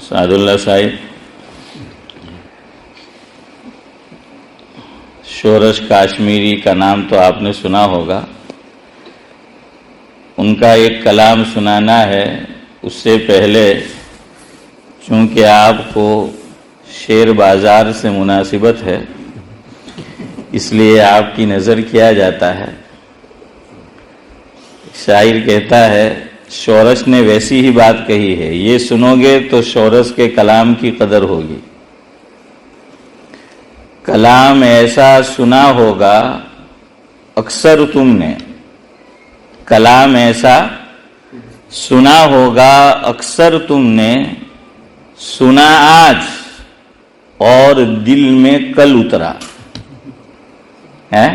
سعد اللہ صاحب شورش کاشمیری کا نام تو آپ نے سنا ہوگا. ان کا ایک کلام سنانا ہے. اس سے پہلے چونکہ آپ کو شعر بازار سے مناسبت ہے اس لیے آپ کی نظر کیا جاتا ہے. شاعر کہتا ہے شورش نے ویسی ہی بات کہی ہے، یہ سنو گے تو شورش کے کلام کی قدر ہوگی. کلام ایسا سنا ہوگا اکثر تم نے، کلام ایسا سنا ہوگا اکثر تم نے، سنا آج اور دل میں کل اترا ہے.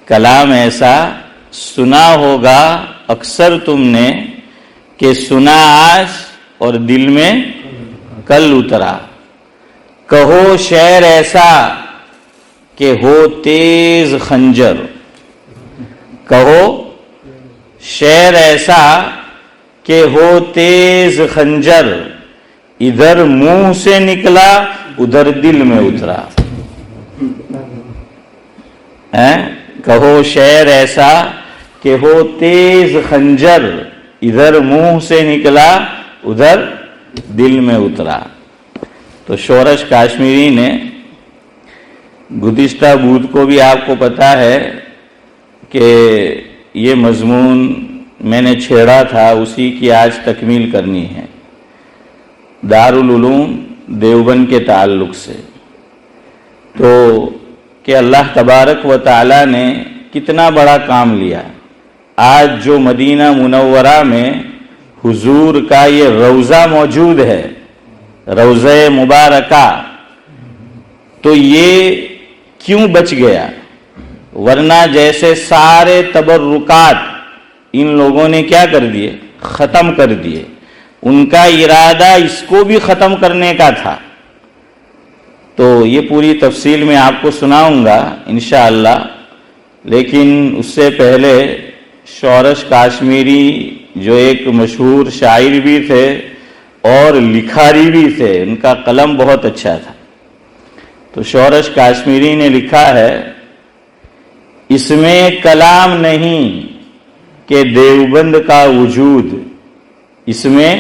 کلام ایسا سنا ہوگا اکثر تم نے کہ سنا آج اور دل میں کل اترا. کہو شعر ایسا کہ ہو تیز خنجر، کہو شعر ایسا کہ ہو تیز خنجر، ادھر منہ سے نکلا ادھر دل میں اترا. کہو شعر ایسا کہ ہو تیز خنجر، ادھر منہ سے نکلا ادھر دل میں اترا. تو شورش کاشمیری نے گزشتہ بدھ کو بھی آپ کو پتا ہے کہ یہ مضمون میں نے چھیڑا تھا، اسی کی آج تکمیل کرنی ہے دارالعلوم دیوبند کے تعلق سے. تو کہ اللہ تبارک و تعالی نے کتنا بڑا کام لیا. آج جو مدینہ منورہ میں حضور کا یہ روضہ موجود ہے، روضہ مبارکہ، تو یہ کیوں بچ گیا؟ ورنہ جیسے سارے تبرکات ان لوگوں نے کیا کر دیے؟ ختم کر دیے. ان کا ارادہ اس کو بھی ختم کرنے کا تھا. تو یہ پوری تفصیل میں آپ کو سناؤں گا انشاءاللہ. لیکن اس سے پہلے شورش کاشمیری جو ایک مشہور شاعر بھی تھے اور لکھاری بھی تھے، ان کا قلم بہت اچھا تھا. تو شورش کاشمیری نے لکھا ہے اس میں کلام نہیں کہ دیوبند کا وجود، اس میں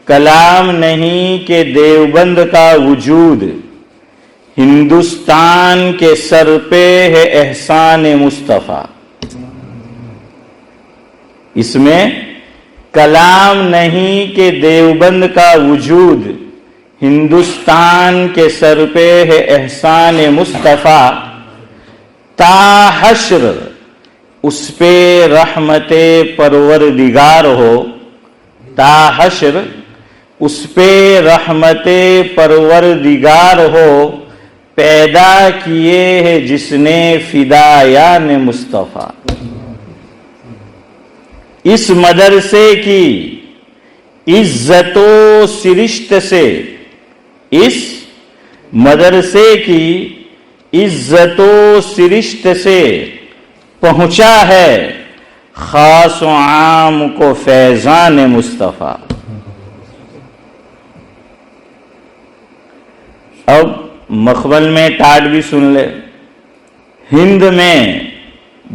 کلام نہیں کہ دیوبند کا وجود، ہندوستان کے سر پہ ہے احسان مصطفیٰ. اس میں کلام نہیں کہ دیوبند کا وجود، ہندوستان کے سر پہ ہے احسان مصطفیٰ. تا حشر اس پہ رحمت پروردگار ہو، تا حشر اس پہ رحمت پروردگار ہو، پیدا کیے ہے جس نے فدایان مصطفیٰ. اس مدرسے کی عزت و سرشت سے، اس مدرسے کی عزت و سرشت سے پہنچا ہے خاص و عام کو فیضان مصطفیٰ. اب مخبل میں ٹاٹ بھی سن لے. ہند میں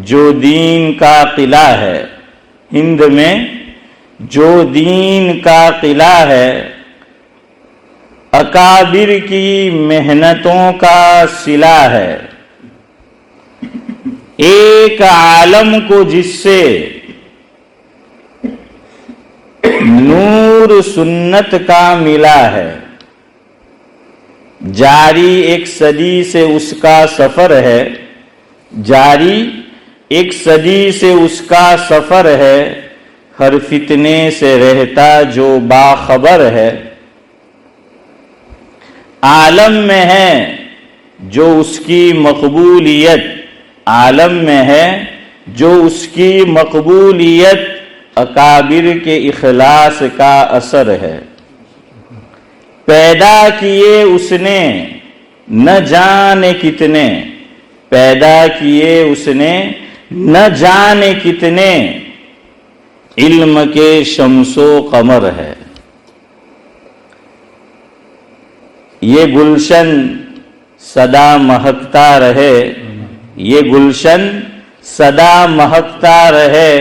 جو دین کا قلعہ ہے، ہند میں جو دین کا قلعہ ہے، اکابر کی محنتوں کا صلہ ہے. ایک عالم کو جس سے نور سنت کا ملا ہے، جاری ایک صدی سے اس کا سفر ہے، جاری ایک صدی سے اس کا سفر ہے، ہر فتنے سے رہتا جو باخبر ہے. عالم میں ہے جو اس کی مقبولیت، عالم میں ہے جو اس کی مقبولیت، اکابر کے اخلاص کا اثر ہے. پیدا کیے اس نے نہ جانے کتنے، پیدا کیے اس نے نہ جانے کتنے، علم کے شمس و قمر ہے. یہ گلشن سدا مہکتا رہے، یہ گلشن سدا مہکتا رہے،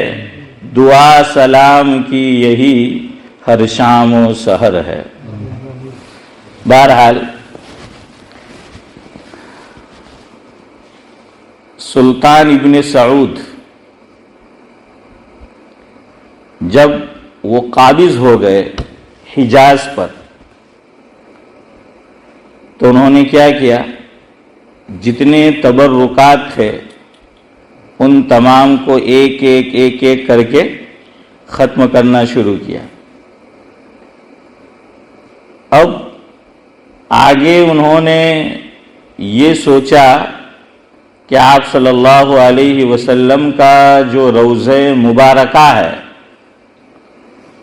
دعا سلام کی یہی ہر شام و سحر ہے۔ بہرحال سلطان ابن سعود جب وہ قابض ہو گئے حجاز پر، تو انہوں نے کیا کیا، جتنے تبرکات تھے ان تمام کو ایک ایک کر کے ختم کرنا شروع کیا۔ اب آگے انہوں نے یہ سوچا کہ آپ صلی اللہ علیہ وسلم کا جو روضہ مبارکہ ہے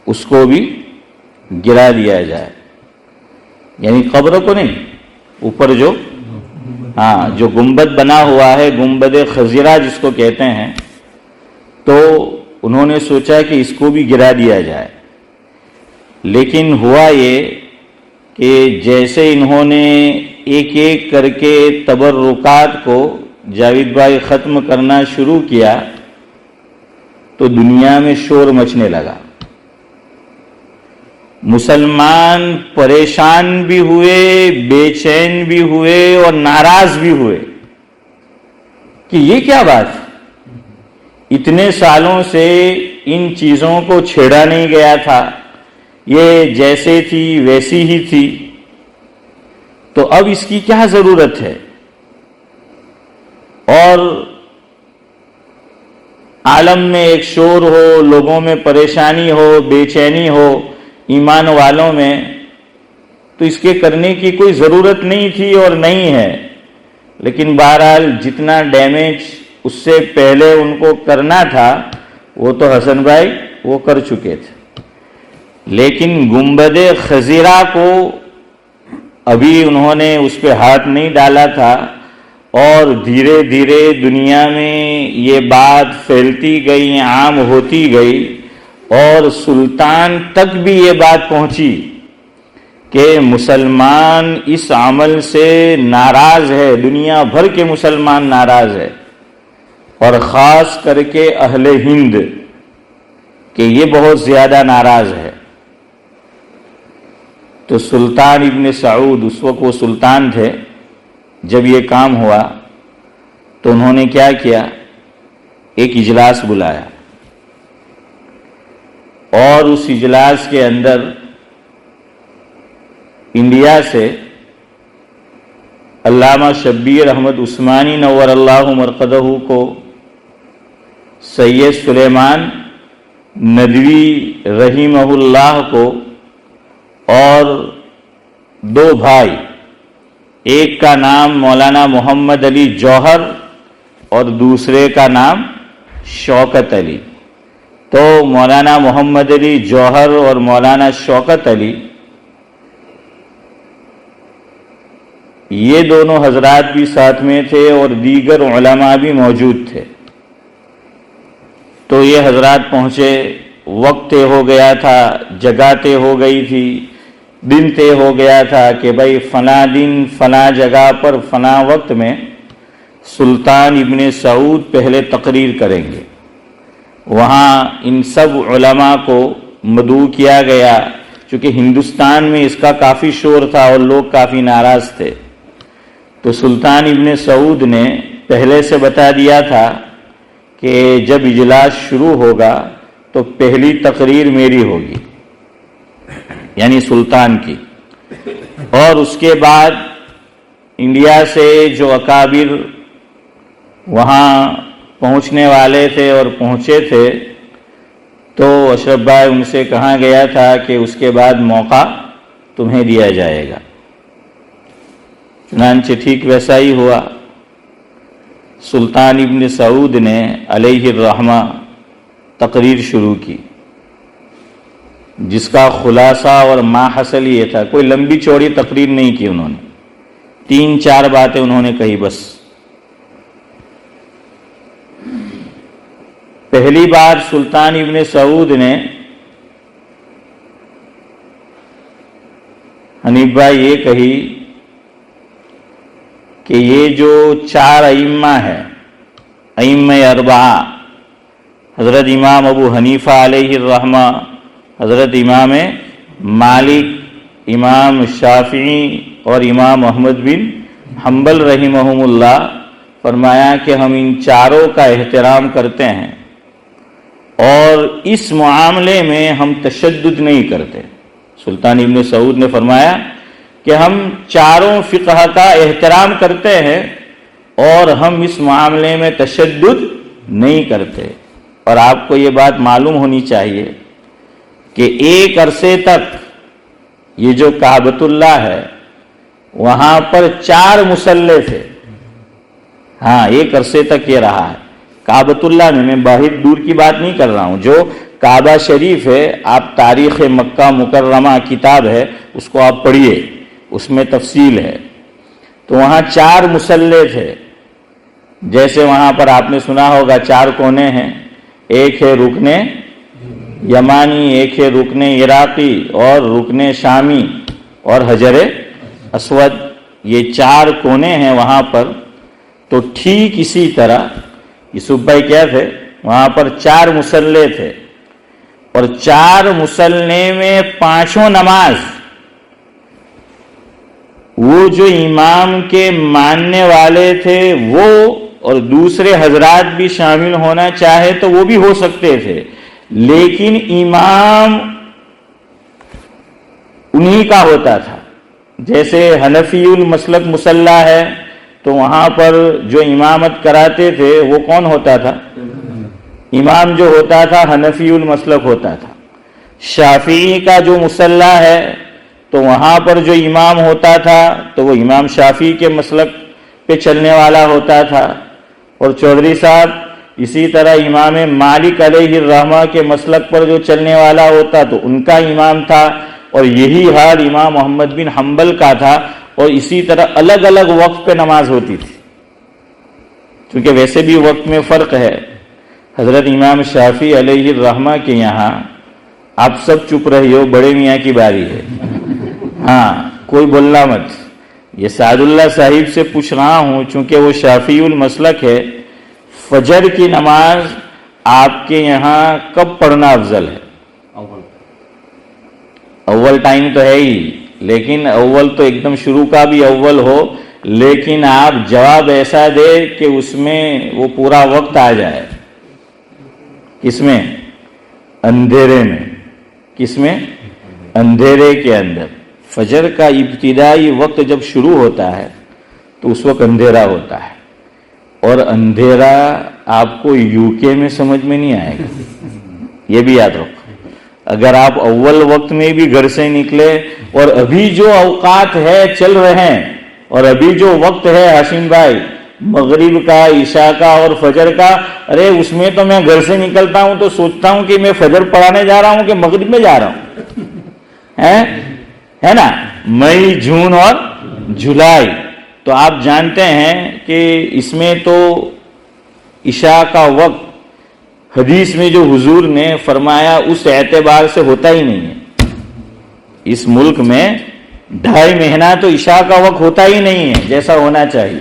اس کو بھی گرا دیا جائے، یعنی قبر کو نہیں، اوپر جو جو گنبد بنا ہوا ہے، گنبد خضرہ جس کو کہتے ہیں، تو انہوں نے سوچا کہ اس کو بھی گرا دیا جائے۔ لیکن ہوا یہ کہ جیسے انہوں نے ایک ایک کر کے تبرکات کو جاوید بھائی ختم کرنا شروع کیا تو دنیا میں شور مچنے لگا، مسلمان پریشان بھی ہوئے، بے چین بھی ہوئے اور ناراض بھی ہوئے کہ یہ کیا بات، اتنے سالوں سے ان چیزوں کو چھیڑا نہیں گیا تھا، یہ جیسے تھی ویسی ہی تھی، تو اب اس کی کیا ضرورت ہے؟ اور عالم میں ایک شور ہو، لوگوں میں پریشانی ہو، بے چینی ہو ایمان والوں میں، تو اس کے کرنے کی کوئی ضرورت نہیں تھی اور نہیں ہے۔ لیکن بہرحال جتنا ڈیمیج اس سے پہلے ان کو کرنا تھا وہ تو حسن بھائی وہ کر چکے تھے، لیکن گنبد خضرہ کو ابھی انہوں نے اس پہ ہاتھ نہیں ڈالا تھا، اور دھیرے دھیرے دنیا میں یہ بات پھیلتی گئی، عام ہوتی گئی، اور سلطان تک بھی یہ بات پہنچی کہ مسلمان اس عمل سے ناراض ہے، دنیا بھر کے مسلمان ناراض ہے، اور خاص کر کے اہل ہند کہ یہ بہت زیادہ ناراض ہے۔ تو سلطان ابن سعود، اس وقت وہ سلطان تھے، جب یہ کام ہوا تو انہوں نے کیا کیا، ایک اجلاس بلایا، اور اس اجلاس کے اندر انڈیا سے علامہ شبیر احمد عثمانی نور اللہ مرقدہ کو، سید سلیمان ندوی رحمہ اللہ کو، اور دو بھائی، ایک کا نام مولانا محمد علی جوہر اور دوسرے کا نام شوکت علی، تو مولانا محمد علی جوہر اور مولانا شوکت علی یہ دونوں حضرات بھی ساتھ میں تھے، اور دیگر علماء بھی موجود تھے۔ تو یہ حضرات پہنچے، وقت طے ہو گیا تھا، جگہ طے ہو گئی تھی، دن طے ہو گیا تھا کہ بھائی فلاں دن فلاں جگہ پر فلاں وقت میں سلطان ابن سعود پہلے تقریر کریں گے۔ وہاں ان سب علماء کو مدعو کیا گیا، چونکہ ہندوستان میں اس کا کافی شور تھا اور لوگ کافی ناراض تھے، تو سلطان ابن سعود نے پہلے سے بتا دیا تھا کہ جب اجلاس شروع ہوگا تو پہلی تقریر میری ہوگی، یعنی سلطان کی، اور اس کے بعد انڈیا سے جو اکابر وہاں پہنچنے والے تھے اور پہنچے تھے، تو اشرف بھائی ان سے کہا گیا تھا کہ اس کے بعد موقع تمہیں دیا جائے گا۔ چنانچہ ٹھیک ویسا ہی ہوا، سلطان ابن سعود نے علیہ الرحمہ تقریر شروع کی، جس کا خلاصہ اور ماحصل یہ تھا، کوئی لمبی چوڑی تقریر نہیں کی انہوں نے، 3-4 باتیں انہوں نے کہی بس۔ پہلی بار سلطان ابن سعود نے حنیف بھائی یہ کہی کہ یہ جو 4 ائمہ ہے، ائمہ اربعہ، حضرت امام ابو حنیفہ علیہ الرحمہ، حضرت امام مالک، امام شافعی اور امام احمد بن حنبل رحمہم اللہ، فرمایا کہ ہم ان چاروں کا احترام کرتے ہیں اور اس معاملے میں ہم تشدد نہیں کرتے۔ سلطان ابن سعود نے فرمایا کہ ہم چاروں فقہ کا احترام کرتے ہیں اور ہم اس معاملے میں تشدد نہیں کرتے۔ اور آپ کو یہ بات معلوم ہونی چاہیے کہ ایک عرصے تک یہ جو کعبۃ اللہ ہے وہاں پر 4 مصلے تھے۔ ہاں، ایک عرصے تک یہ رہا ہے کعبۃ اللہ میں باہر دور کی بات نہیں کر رہا ہوں، جو کعبہ شریف ہے، آپ تاریخ مکہ مکرمہ کتاب ہے اس کو آپ پڑھیے، اس میں تفصیل ہے۔ تو وہاں 4 مصلے تھے، جیسے وہاں پر آپ نے سنا ہوگا 4 کونے ہیں، ایک ہے رکن یمانی، ایک ہے رکن عراقی اور رکن شامی اور حجر اسود، یہ 4 کونے ہیں وہاں پر۔ تو ٹھیک اسی طرح یوسف بھائی کیا تھے، وہاں پر 4 مصلے تھے اور 4 مصلے میں 5 نماز وہ جو امام کے ماننے والے تھے وہ اور دوسرے حضرات بھی شامل ہونا چاہے تو وہ بھی ہو سکتے تھے، لیکن امام انہی کا ہوتا تھا۔ جیسے حنفی المسلک مصلی ہے تو وہاں پر جو امامت کراتے تھے وہ کون ہوتا تھا؟ امام جو ہوتا تھا حنفی المسلک ہوتا تھا۔ شافعی کا جو مصلی ہے تو وہاں پر جو امام ہوتا تھا تو وہ امام شافعی کے مسلک پہ چلنے والا ہوتا تھا، اور چودھری صاحب اسی طرح امام مالک علیہ الرحمہ کے مسلک پر جو چلنے والا ہوتا تو ان کا امام تھا، اور یہی حال امام محمد بن حنبل کا تھا، اور اسی طرح الگ الگ وقت پہ نماز ہوتی تھی، کیونکہ ویسے بھی وقت میں فرق ہے۔ حضرت امام شافعی علیہ الرحمہ کے یہاں، آپ سب چپ رہی ہو، بڑے میاں کی باری ہے، ہاں کوئی بولنا مت، یہ سعد اللہ صاحب سے پوچھ رہا ہوں چونکہ وہ شافعی المسلک ہے، فجر کی نماز آپ کے یہاں کب پڑھنا افضل ہے؟ اول ٹائم تو ہے ہی، لیکن اول تو ایک دم شروع کا بھی اول ہو، لیکن آپ جواب ایسا دے کہ اس میں وہ پورا وقت آ جائے۔ کس میں؟ اندھیرے میں۔ کس میں؟ اندھیرے کے اندر۔ فجر کا ابتدائی وقت جب شروع ہوتا ہے تو اس وقت اندھیرا ہوتا ہے، اور اندھیرا آپ کو یو کے میں سمجھ میں نہیں آئے گا، یہ بھی یاد رکھو۔ اگر آپ اول وقت میں بھی گھر سے نکلے اور ابھی جو اوقات ہے چل رہے ہیں، اور ابھی جو وقت ہے حسین بھائی مغرب کا، عشاء کا اور فجر کا، ارے اس میں تو میں گھر سے نکلتا ہوں تو سوچتا ہوں کہ میں فجر پڑھانے جا رہا ہوں کہ مغرب میں جا رہا ہوں، ہے نا؟ مئی، جون اور جولائی، تو آپ جانتے ہیں کہ اس میں تو عشاء کا وقت حدیث میں جو حضور نے فرمایا اس اعتبار سے ہوتا ہی نہیں ہے۔ اس ملک میں 2.5 مہینہ تو عشاء کا وقت ہوتا ہی نہیں ہے جیسا ہونا چاہیے،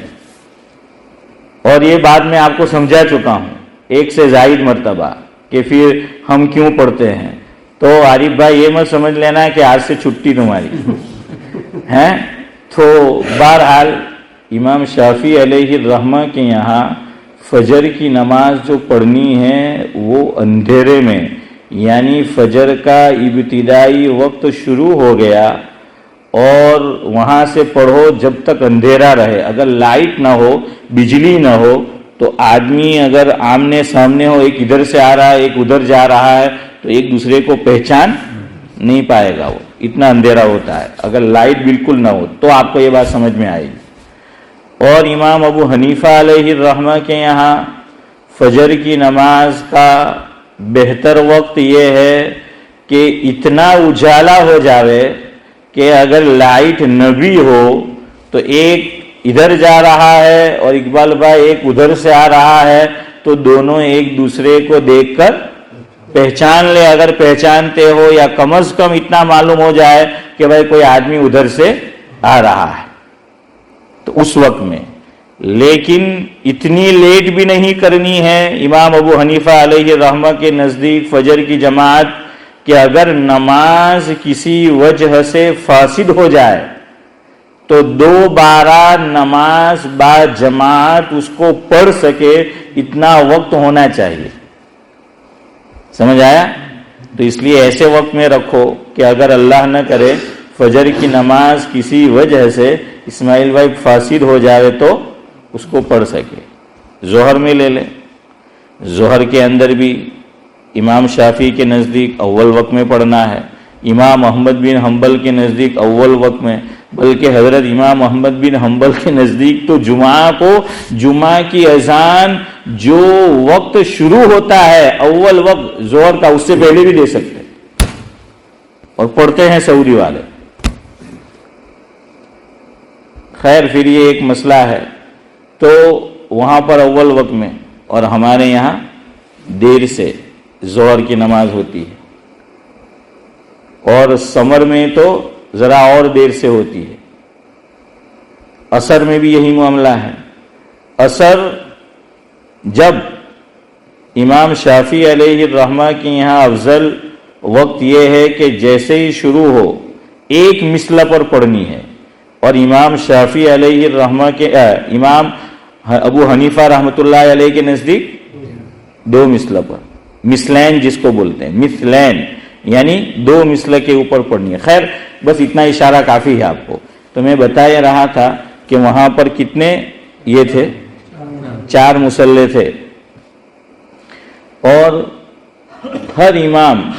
اور یہ بات میں آپ کو سمجھا چکا ہوں 1 سے زائد مرتبہ کہ پھر ہم کیوں پڑھتے ہیں۔ تو عارف بھائی یہ مت سمجھ لینا کہ آج سے چھٹی تمہاری ہے۔ تو بہرحال امام شافعی علیہ الرحمہ کے یہاں فجر کی نماز جو پڑھنی ہے وہ اندھیرے میں، یعنی فجر کا ابتدائی وقت شروع ہو گیا اور وہاں سے پڑھو جب تک اندھیرا رہے۔ اگر لائٹ نہ ہو، بجلی نہ ہو، تو آدمی اگر آمنے سامنے ہو، ایک ادھر سے آ رہا ہے ایک ادھر جا رہا ہے، تو ایک دوسرے کو پہچان نہیں پائے گا، وہ اتنا اندھیرا ہوتا ہے۔ اگر لائٹ بالکل نہ ہو تو آپ کو یہ بات سمجھ میں آئے گی۔ اور امام ابو حنیفہ علیہ الرحمہ کے یہاں فجر کی نماز کا بہتر وقت یہ ہے کہ اتنا اجالا ہو جاوے کہ اگر لائٹ نہ بھی ہو تو ایک ادھر جا رہا ہے اور اقبال بھائی ایک ادھر سے آ رہا ہے، تو دونوں ایک دوسرے کو دیکھ کر پہچان لے، اگر پہچانتے ہو، یا کم از کم اتنا معلوم ہو جائے کہ بھائی کوئی آدمی ادھر سے آ رہا ہے۔ تو اس وقت میں لیکن اتنی لیٹ بھی نہیں کرنی ہے امام ابو حنیفہ علیہ رحمہ کے نزدیک فجر کی جماعت کہ اگر نماز کسی وجہ سے فاسد ہو جائے تو دوبارہ نماز با جماعت اس کو پڑھ سکے، اتنا وقت ہونا چاہیے. سمجھ آیا؟ تو اس لیے ایسے وقت میں رکھو کہ اگر اللہ نہ کرے فجر کی نماز کسی وجہ سے اسماعیل بھائی فاسد ہو جائے تو اس کو پڑھ سکے. ظہر میں لے لیں، ظہر کے اندر بھی امام شافعی کے نزدیک اول وقت میں پڑھنا ہے، امام احمد بن حنبل کے نزدیک اول وقت میں، بلکہ حضرت امام احمد بن حنبل کے نزدیک تو جمعہ کی اذان جو وقت شروع ہوتا ہے اول وقت ظہر کا، اس سے پہلے بھی دے سکتے اور پڑھتے ہیں سعودی والے. خیر پھر یہ ایک مسئلہ ہے. تو وہاں پر اول وقت میں اور ہمارے یہاں دیر سے ظہر کی نماز ہوتی ہے، اور سمر میں تو ذرا اور دیر سے ہوتی ہے. عصر میں بھی یہی معاملہ ہے. عصر جب امام شافعی علیہ الرحمہ کے یہاں افضل وقت یہ ہے کہ جیسے ہی شروع ہو ایک مثل پر پڑھنی ہے، اور امام شافعی علیہ الرحمہ کے امام ابو حنیفہ رحمۃ اللہ علیہ کے نزدیک 2 مثل پر، مثلین جس کو بولتے ہیں، مثلین یعنی 2 مثل کے اوپر پڑھنی ہے. خیر بس اتنا اشارہ کافی ہے آپ کو. تو میں بتا رہا تھا کہ وہاں پر کتنے یہ تھے، 4 مصلے تھے، اور ہر امام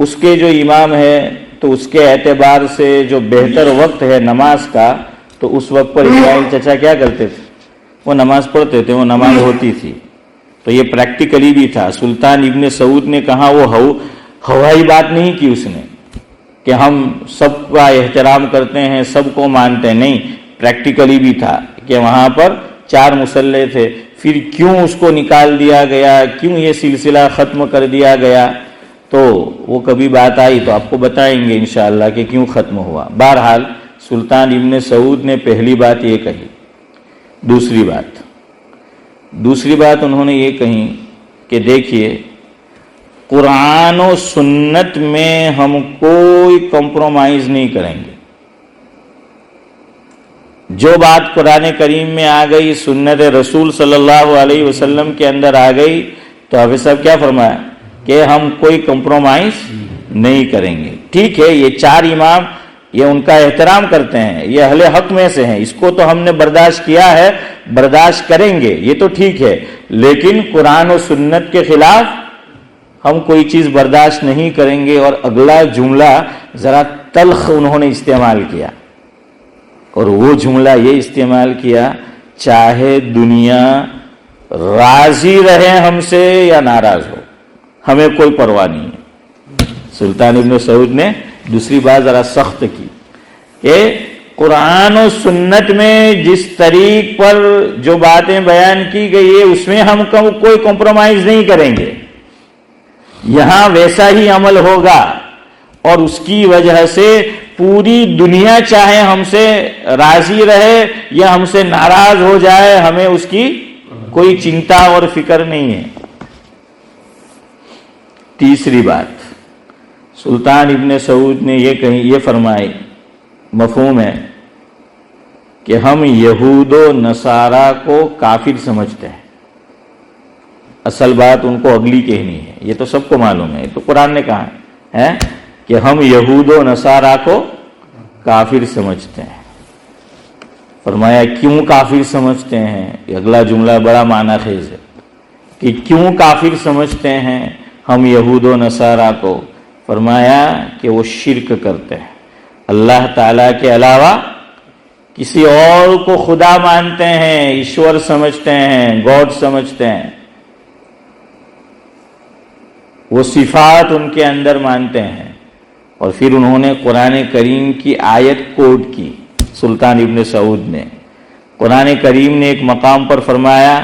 اس کے جو امام ہے تو اس کے اعتبار سے جو بہتر وقت ہے نماز کا، تو اس وقت پر اسماعیل چچا کیا کرتے تھے؟ وہ نماز پڑھتے تھے، وہ نماز ہوتی تھی. تو یہ پریکٹیکلی بھی تھا. سلطان ابن سعود نے کہا، وہ ہوائی بات نہیں کی اس نے کہ ہم سب کا احترام کرتے ہیں، سب کو مانتے ہیں، نہیں، پریکٹیکلی بھی تھا کہ وہاں پر 4 مصلے تھے. پھر کیوں اس کو نکال دیا گیا، کیوں یہ سلسلہ ختم کر دیا گیا، تو وہ کبھی بات آئی تو آپ کو بتائیں گے انشاءاللہ کہ کیوں ختم ہوا. بہرحال سلطان ابن سعود نے پہلی بات یہ کہی. دوسری بات انہوں نے یہ کہی کہ دیکھیے، قرآن و سنت میں ہم کوئی کمپرومائز نہیں کریں گے. جو بات قرآن کریم میں آ گئی، سنت رسول صلی اللہ علیہ وسلم کے اندر آ گئی، تو حافظ صاحب کیا فرمایا کہ ہم کوئی کمپرومائز نہیں کریں گے. ٹھیک ہے، یہ 4 امام یہ ان کا احترام کرتے ہیں، یہ اہل حق میں سے ہیں، اس کو تو ہم نے برداشت کیا ہے، برداشت کریں گے، یہ تو ٹھیک ہے. لیکن قرآن و سنت کے خلاف ہم کوئی چیز برداشت نہیں کریں گے. اور اگلا جملہ ذرا تلخ انہوں نے استعمال کیا، اور وہ جملہ یہ استعمال کیا، چاہے دنیا راضی رہے ہم سے یا ناراض ہو، ہمیں کوئی پرواہ نہیں ہے. سلطان ابن سعود نے دوسری بات ذرا سخت کی کہ قرآن و سنت میں جس طریق پر جو باتیں بیان کی گئی ہے اس میں ہم کوئی کمپرومائز نہیں کریں گے، یہاں ویسا ہی عمل ہوگا. اور اس کی وجہ سے پوری دنیا چاہے ہم سے راضی رہے یا ہم سے ناراض ہو جائے، ہمیں اس کی کوئی چنتا اور فکر نہیں ہے. تیسری بات سلطان ابن سعود نے یہ فرمائی، مفہوم ہے کہ ہم یہود و نصارہ کو کافر سمجھتے ہیں. اصل بات ان کو اگلی کہنی ہے، یہ تو سب کو معلوم ہے، تو قرآن نے کہا ہے کہ ہم یہود و نصارہ کو کافر سمجھتے ہیں. فرمایا کیوں کافر سمجھتے ہیں؟ یہ اگلا جملہ بڑا معنی خیز ہے کہ کیوں کافر سمجھتے ہیں ہم یہود و نصارہ کو؟ فرمایا کہ وہ شرک کرتے ہیں، اللہ تعالیٰ کے علاوہ کسی اور کو خدا مانتے ہیں، ایشور سمجھتے ہیں، گاڈ سمجھتے ہیں، وہ صفات ان کے اندر مانتے ہیں. اور پھر انہوں نے قرآن کریم کی آیت کوٹ کی. سلطان ابن سعود نے قرآن کریم نے ایک مقام پر فرمایا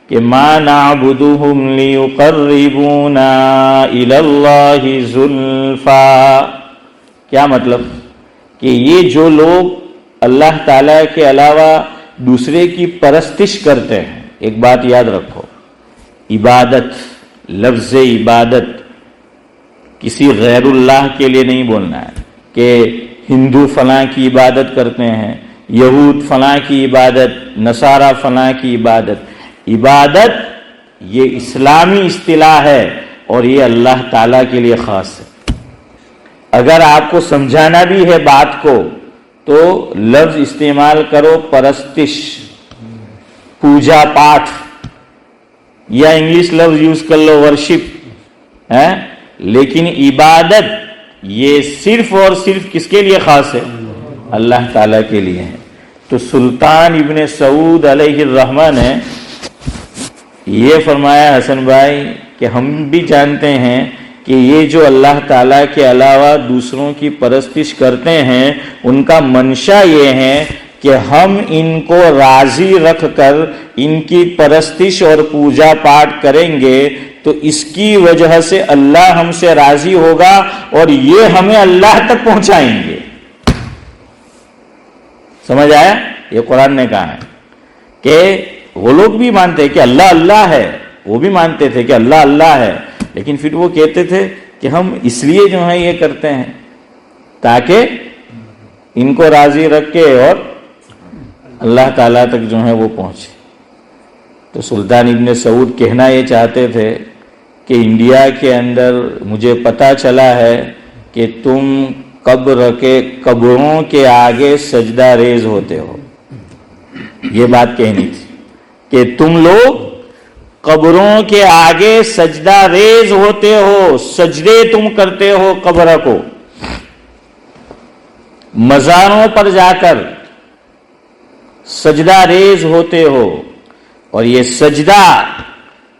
کہ ما نعبدهم لیقربونا الی اللہ زلفا. کیا مطلب؟ کہ یہ جو لوگ اللہ تعالیٰ کے علاوہ دوسرے کی پرستش کرتے ہیں. ایک بات یاد رکھو، عبادت، لفظ عبادت کسی غیر اللہ کے لیے نہیں بولنا ہے کہ ہندو فلاں کی عبادت کرتے ہیں، یہود فلاں کی عبادت، نصارہ فلاں کی عبادت. عبادت یہ اسلامی اصطلاح ہے اور یہ اللہ تعالیٰ کے لیے خاص ہے. اگر آپ کو سمجھانا بھی ہے بات کو تو لفظ استعمال کرو پرستش، پوجا پاٹھ، یا انگلش لفظ یوز کر لو ورشپ ہے، لیکن عبادت یہ صرف اور صرف کس کے لیے خاص ہے؟ اللہ تعالیٰ کے لیے ہے. تو سلطان ابن سعود علیہ الرحمہ نے یہ فرمایا حسن بھائی کہ ہم بھی جانتے ہیں کہ یہ جو اللہ تعالیٰ کے علاوہ دوسروں کی پرستش کرتے ہیں ان کا منشا یہ ہے کہ ہم ان کو راضی رکھ کر ان کی پرستش اور پوجا پاٹ کریں گے تو اس کی وجہ سے اللہ ہم سے راضی ہوگا اور یہ ہمیں اللہ تک پہنچائیں گے. سمجھ آیا؟ یہ قرآن نے کہا ہے کہ وہ لوگ بھی مانتے ہیں کہ اللہ اللہ ہے، وہ بھی مانتے تھے کہ اللہ اللہ ہے، لیکن پھر وہ کہتے تھے کہ ہم اس لیے جو ہے یہ کرتے ہیں تاکہ ان کو راضی رکھ کے اور اللہ تعالیٰ تک جو ہے وہ پہنچے. تو سلطان ابن سعود کہنا یہ چاہتے تھے کہ انڈیا کے اندر مجھے پتہ چلا ہے کہ تم قبروں کے آگے سجدہ ریز ہوتے ہو. یہ بات کہنی تھی کہ تم لوگ قبروں کے آگے سجدہ ریز ہوتے ہو، سجدے تم کرتے ہو قبر کو، مزاروں پر جا کر سجدہ ریز ہوتے ہو. اور یہ سجدہ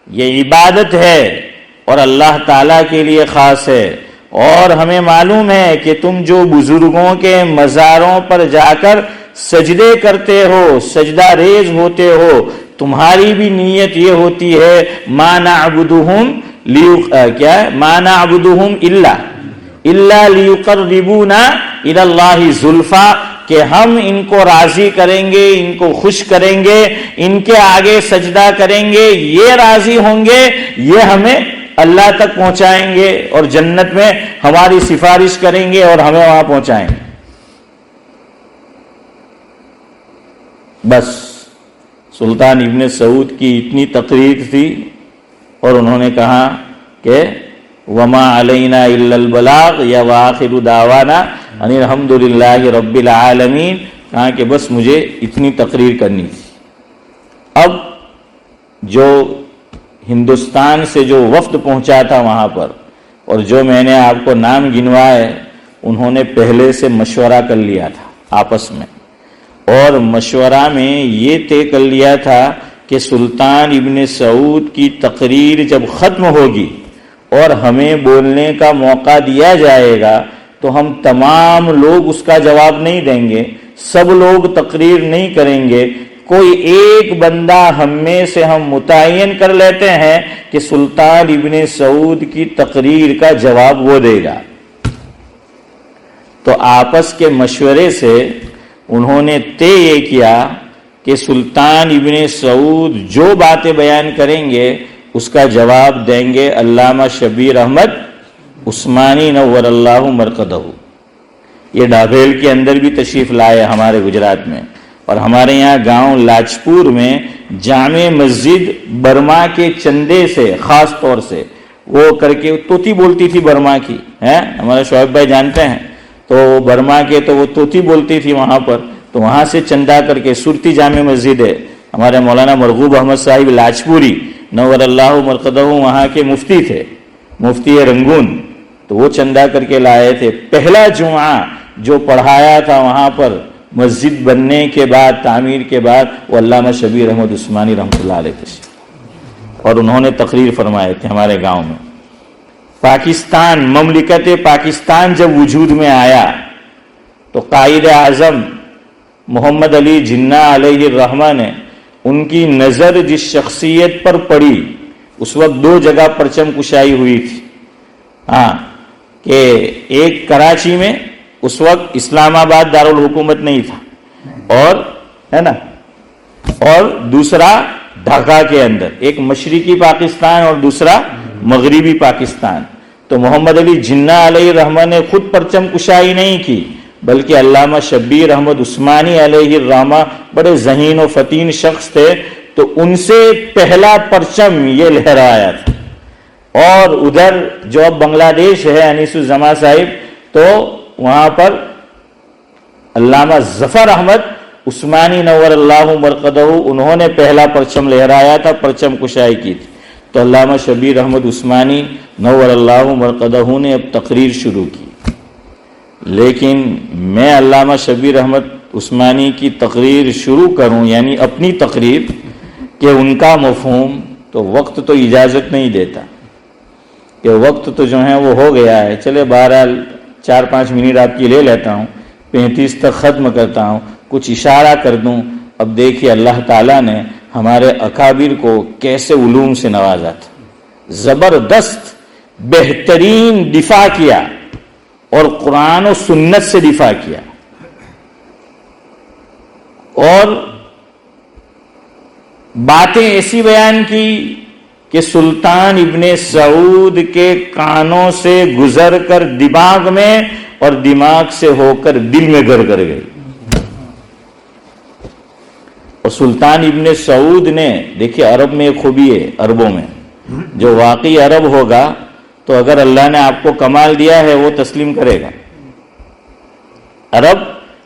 یہ عبادت ہے اور اللہ تعالیٰ کے لیے خاص ہے. اور ہمیں معلوم ہے کہ تم جو بزرگوں کے مزاروں پر جا کر سجدے کرتے ہو، سجدہ ریز ہوتے ہو، تمہاری بھی نیت یہ ہوتی ہے ما نعبدہم ما نعبدہم الا لیقربونا الی اللہ زلفی، کہ ہم ان کو راضی کریں گے، ان کو خوش کریں گے، ان کے آگے سجدہ کریں گے، یہ راضی ہوں گے، یہ ہمیں اللہ تک پہنچائیں گے اور جنت میں ہماری سفارش کریں گے اور ہمیں وہاں پہنچائیں گے. بس سلطان ابن سعود کی اتنی تقریر تھی اور انہوں نے کہا کہ وما علینا الا البلاغ یا وآخر دعوانا ان الحمد للہ رب العالمین. کہا کہ بس مجھے اتنی تقریر کرنی تھی. اب جو ہندوستان سے جو وفد پہنچا تھا وہاں پر اور جو میں نے آپ کو نام گنوائے، انہوں نے پہلے سے مشورہ کر لیا تھا آپس میں، اور مشورہ میں یہ طے کر لیا تھا کہ سلطان ابن سعود کی تقریر جب ختم ہوگی اور ہمیں بولنے کا موقع دیا جائے گا تو ہم تمام لوگ اس کا جواب نہیں دیں گے، سب لوگ تقریر نہیں کریں گے، کوئی ایک بندہ ہم میں سے ہم متعین کر لیتے ہیں کہ سلطان ابن سعود کی تقریر کا جواب وہ دے گا. تو آپس کے مشورے سے انہوں نے طے یہ کیا کہ سلطان ابن سعود جو باتیں بیان کریں گے اس کا جواب دیں گے علامہ شبیر احمد عثمانی نور اللہ مرقدہ. یہ ڈابھیل کے اندر بھی تشریف لائے ہمارے گجرات میں، اور ہمارے یہاں گاؤں لاجپور میں جامع مسجد برما کے چندے سے خاص طور سے وہ کر کے توتی بولتی تھی برما کی، ہے ہمارے شعیب بھائی جانتے ہیں، تو برما کے تو وہ توتی بولتی تھی وہاں پر، تو وہاں سے چندہ کر کے سرتی جامع مسجد ہے، ہمارے مولانا مرغوب احمد صاحب لاجپوری نور اللہ مرقدہ وہاں کے مفتی تھے، مفتی رنگون، تو وہ چندہ کر کے لائے تھے. پہلا جمعہ جو پڑھایا تھا وہاں پر مسجد بننے کے بعد، تعمیر کے بعد، وہ علامہ شبیر احمد عثمانی رحمۃ اللہ علیہ تھے، اور انہوں نے تقریر فرمائے تھے ہمارے گاؤں میں. پاکستان، مملکت پاکستان جب وجود میں آیا تو قائد اعظم محمد علی جناح علیہ الرحمہ نے ان کی نظر جس شخصیت پر پڑی، اس وقت دو جگہ پرچم کشائی ہوئی تھی، کہ ایک کراچی میں، اس وقت اسلام آباد دارالحکومت نہیں تھا، اور ہے نا اور دوسرا ڈھاکہ کے اندر، ایک مشرقی پاکستان اور دوسرا مغربی پاکستان. تو محمد علی جناح علیہ الرحمہ نے خود پرچم کشائی نہیں کی، بلکہ علامہ شبیر احمد عثمانی علیہ الرحمہ بڑے ذہین و فطین شخص تھے، تو ان سے پہلا پرچم یہ لہرایا تھا. اور ادھر جو اب بنگلہ دیش ہے انیس الزما صاحب، تو وہاں پر علامہ ظفر احمد عثمانی نور اللہ مرقدہ، انہوں نے پہلا پرچم لہرایا تھا، پرچم کشائی کی تھی. تو علامہ شبیر احمد عثمانی نور اللہ مرقدہ نے اب تقریر شروع کی. لیکن میں علامہ شبیر احمد عثمانی کی تقریر شروع کروں، یعنی اپنی تقریر، کہ ان کا مفہوم، تو وقت تو اجازت نہیں دیتا، کہ وقت تو جو ہے وہ ہو گیا ہے. چلے بہرحال 4-5 منٹ آپ کی لے لیتا ہوں، 35 تک ختم کرتا ہوں، کچھ اشارہ کر دوں. اب دیکھیے اللہ تعالیٰ نے ہمارے اکابر کو کیسے علوم سے نوازا تھا، زبردست بہترین دفاع کیا اور قرآن و سنت سے دفاع کیا. اور باتیں ایسی بیان کی کہ سلطان ابن سعود کے کانوں سے گزر کر دماغ میں اور دماغ سے ہو کر دل میں گھر کر گئی. اور سلطان ابن سعود نے، دیکھیے عرب میں ایک خوبی ہے، عربوں میں جو واقعی عرب ہوگا تو اگر اللہ نے آپ کو کمال دیا ہے وہ تسلیم کرے گا. عرب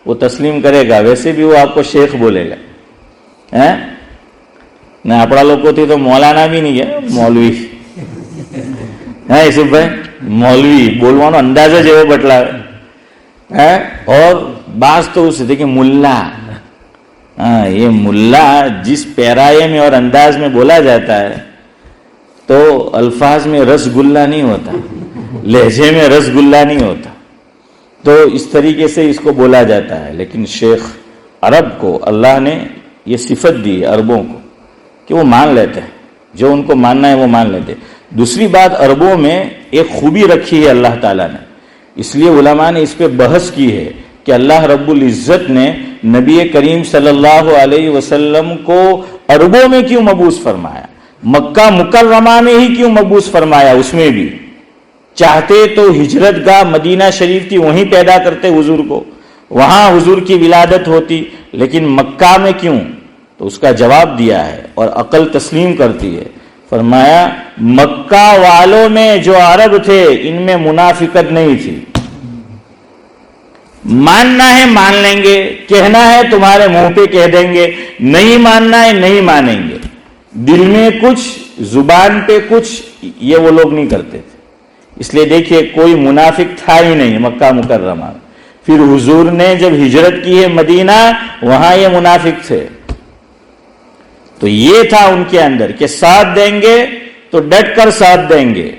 وہ تسلیم کرے گا، ویسے بھی وہ آپ کو شیخ بولے گا. نہ اپنا لوگ کو تھی تو مولانا بھی نہیں ہے، مولوی ہے. یوسف بھائی مولوی بولوانا اندازہ جو بٹلا ہے. اور بعض تو اسے دیکھیں ملا، یہ ملا جس پیرائے میں اور انداز میں بولا جاتا ہے تو الفاظ میں رس گلہ نہیں ہوتا، لہجے میں رس گلہ نہیں ہوتا، تو اس طریقے سے اس کو بولا جاتا ہے. لیکن شیخ عرب کو اللہ نے یہ صفت دی عربوں کو کہ وہ مان لیتے ہیں، جو ان کو ماننا ہے وہ مان لیتے. دوسری بات، عربوں میں ایک خوبی رکھی ہے اللہ تعالیٰ نے، اس لیے علماء نے اس پہ بحث کی ہے کہ اللہ رب العزت نے نبی کریم صلی اللہ علیہ وسلم کو عربوں میں کیوں مبعوث فرمایا، مکہ مکرمہ میں ہی کیوں مبعوث فرمایا. اس میں بھی چاہتے تو ہجرت گاہ مدینہ شریف کی وہیں پیدا کرتے حضور کو، وہاں حضور کی ولادت ہوتی، لیکن مکہ میں کیوں؟ تو اس کا جواب دیا ہے اور عقل تسلیم کرتی ہے. فرمایا مکہ والوں میں جو عرب تھے ان میں منافقت نہیں تھی. ماننا ہے مان لیں گے، کہنا ہے تمہارے منہ پہ کہہ دیں گے، نہیں ماننا ہے نہیں مانیں گے. دل میں کچھ زبان پہ کچھ، یہ وہ لوگ نہیں کرتے تھے. اس لیے دیکھیے کوئی منافق تھا ہی نہیں مکہ مکرمہ. پھر حضور نے جب ہجرت کی ہے مدینہ، وہاں یہ منافق تھے. تو یہ تھا ان کے اندر کہ ساتھ دیں گے تو ڈٹ کر ساتھ دیں گے،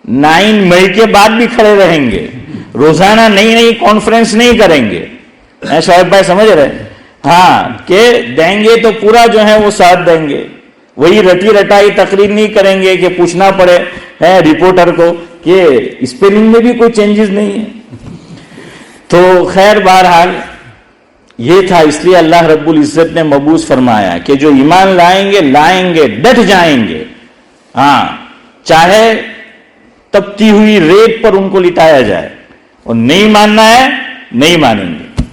9 مئی کے بعد بھی کھڑے رہیں گے، روزانہ نئی کانفرنس نہیں کریں گے. شعیب بھائی سمجھ رہے؟ ہاں، کہ دیں گے تو پورا جو ہے وہ ساتھ دیں گے. وہی رٹی رٹائی تقریر نہیں کریں گے کہ پوچھنا پڑے رپورٹر کو کہ اسپیلنگ میں بھی کوئی چینجز نہیں ہے. تو خیر بہرحال یہ تھا. اس لیے اللہ رب العزت نے مبعوث فرمایا کہ جو ایمان لائیں گے ڈٹ جائیں گے. ہاں، چاہے تپتی ہوئی ریت پر ان کو لٹایا جائے، اور نہیں ماننا ہے نہیں مانیں گے.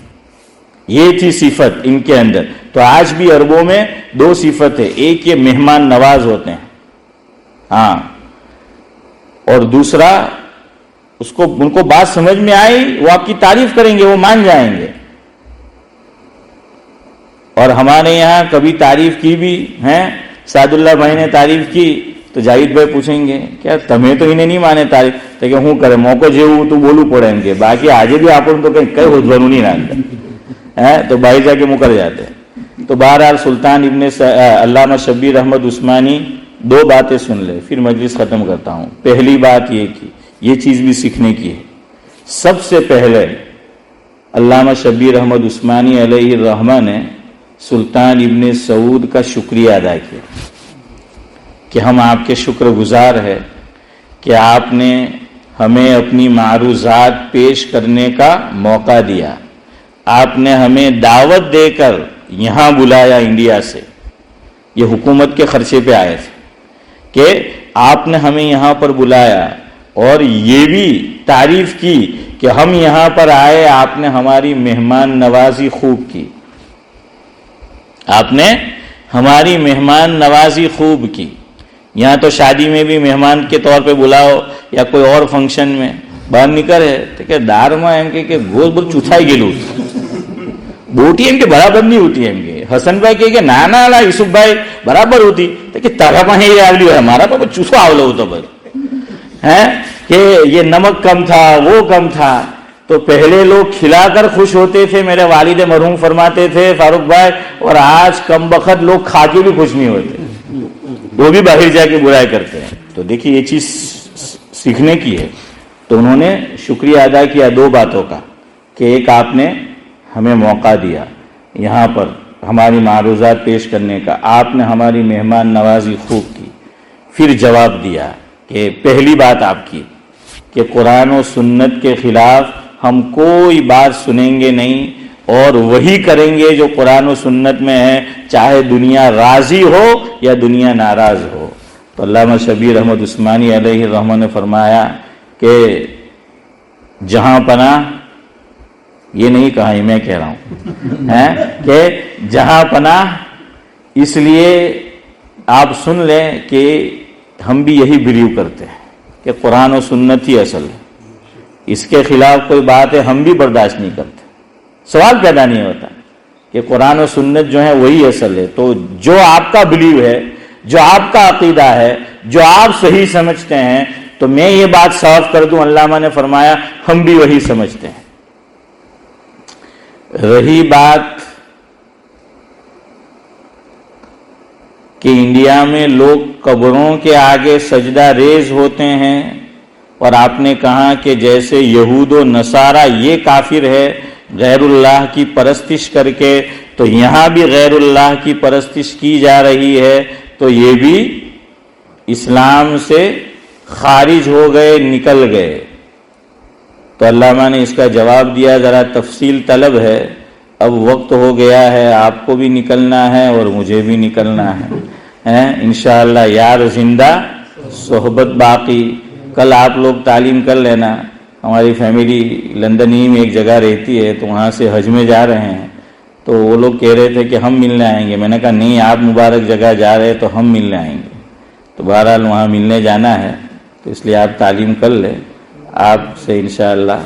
یہ تھی صفت ان کے اندر. تو آج بھی عربوں میں 2 صفت ہے، ایک یہ مہمان نواز ہوتے ہیں، ہاں، اور دوسرا ان کو بات سمجھ میں آئی وہ آپ کی تعریف کریں گے، وہ مان جائیں گے. اور ہمارے یہاں کبھی تعریف کی بھی ہیں، سعد اللہ بھائی نے تعریف کی تو جاوید بھائی پوچھیں گے کیا تمہیں تو انہیں نہیں مانے تعریف، تو کہ ہوں کرے موقع جو تو بولو پڑیں گے، باقی آج بھی آپ تو کہیں خود بنو نہیں رہتے، تو بھائی جا کے مکر جاتے ہیں. تو بہرحال سلطان ابن علامہ شبیر احمد عثمانی 2 باتیں سن لے، پھر مجلس ختم کرتا ہوں. پہلی بات یہ کی، یہ چیز بھی سیکھنے کی ہے. سب سے پہلے علامہ شبیر احمد عثمانی علیہ الرحمہ نے سلطان ابن سعود کا شکریہ ادا کیا کہ ہم آپ کے شکر گزار ہیں کہ آپ نے ہمیں اپنی معروضات پیش کرنے کا موقع دیا، آپ نے ہمیں دعوت دے کر یہاں بلایا انڈیا سے، یہ حکومت کے خرچے پہ آئے تھے کہ آپ نے ہمیں یہاں پر بلایا اور یہ بھی تعریف کی کہ ہم یہاں پر آئے، آپ نے ہماری مہمان نوازی خوب کی، آپ نے ہماری مہمان نوازی خوب کی۔ یہاں تو شادی میں بھی مہمان کے طور پہ بلاؤ یا کوئی اور فنکشن میں باہر نکل ہے تو کہ دارما ایم کے گوشت بول چوتھائی گیلو بوٹی ایم کے برابر نہیں ہوتی ایم کے حسن بھائی کہ نانا لا یوسف بھائی برابر ہوتی تو کہ ترما ہے یہ آولی ہمارا پاپا چوسو آولا ہوتا بس ہے کہ یہ نمک کم تھا وہ کم تھا۔ تو پہلے لوگ کھلا کر خوش ہوتے تھے، میرے والد مرحوم فرماتے تھے فاروق بھائی، اور آج کم بخت لوگ کھا کے بھی خوش نہیں ہوتے، وہ بھی باہر جا کے برائی کرتے ہیں۔ تو دیکھیے یہ چیز سیکھنے کی ہے۔ تو انہوں نے شکریہ ادا کیا دو باتوں کا کہ ایک آپ نے ہمیں موقع دیا یہاں پر ہماری معروضات پیش کرنے کا، آپ نے ہماری مہمان نوازی خوب کی۔ پھر جواب دیا کہ پہلی بات آپ کی کہ قرآن و سنت کے خلاف ہم کوئی بات سنیں گے نہیں اور وہی کریں گے جو قرآن و سنت میں ہے، چاہے دنیا راضی ہو یا دنیا ناراض ہو۔ تو علامہ شبیر احمد عثمانی علیہ الرحمہ نے فرمایا کہ جہاں پناہ، یہ نہیں کہا یہ میں کہہ رہا ہوں کہ جہاں پناہ، اس لیے آپ سن لیں کہ ہم بھی یہی بلیو کرتے ہیں کہ قرآن و سنت ہی اصل ہے، اس کے خلاف کوئی بات ہے ہم بھی برداشت نہیں کرتے، سوال پیدا نہیں ہوتا کہ قرآن و سنت جو ہے وہی اصل ہے۔ تو جو آپ کا بلیو ہے، جو آپ کا عقیدہ ہے، جو آپ صحیح سمجھتے ہیں، تو میں یہ بات صاف کر دوں، علامہ نے فرمایا ہم بھی وہی سمجھتے ہیں۔ رہی بات کہ انڈیا میں لوگ قبروں کے آگے سجدہ ریز ہوتے ہیں، اور آپ نے کہا کہ جیسے یہود و نصارہ یہ کافر ہے غیر اللہ کی پرستش کر کے، تو یہاں بھی غیر اللہ کی پرستش کی جا رہی ہے، تو یہ بھی اسلام سے خارج ہو گئے، نکل گئے۔ تو علامہ نے اس کا جواب دیا، ذرا تفصیل طلب ہے، اب وقت ہو گیا ہے، آپ کو بھی نکلنا ہے اور مجھے بھی نکلنا ہے، انشاءاللہ یار زندہ صحبت باقی۔ کل آپ لوگ تعلیم کر لینا، ہماری فیملی لندن ہی میں ایک جگہ رہتی ہے، تو وہاں سے حج میں جا رہے ہیں، تو وہ لوگ کہہ رہے تھے کہ ہم ملنے آئیں گے، میں نے کہا نہیں آپ مبارک جگہ جا رہے تو ہم ملنے آئیں گے۔ تو بہرحال وہاں ملنے جانا ہے، تو اس لیے آپ تعلیم کر لیں، آپ سے انشاءاللہ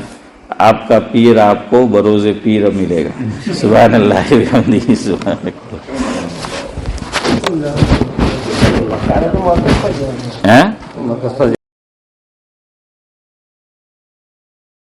آپ کا پیر آپ کو بروز پیر ملے گا۔ سبحان اللہ وبحمدہ، سبحان اللہ۔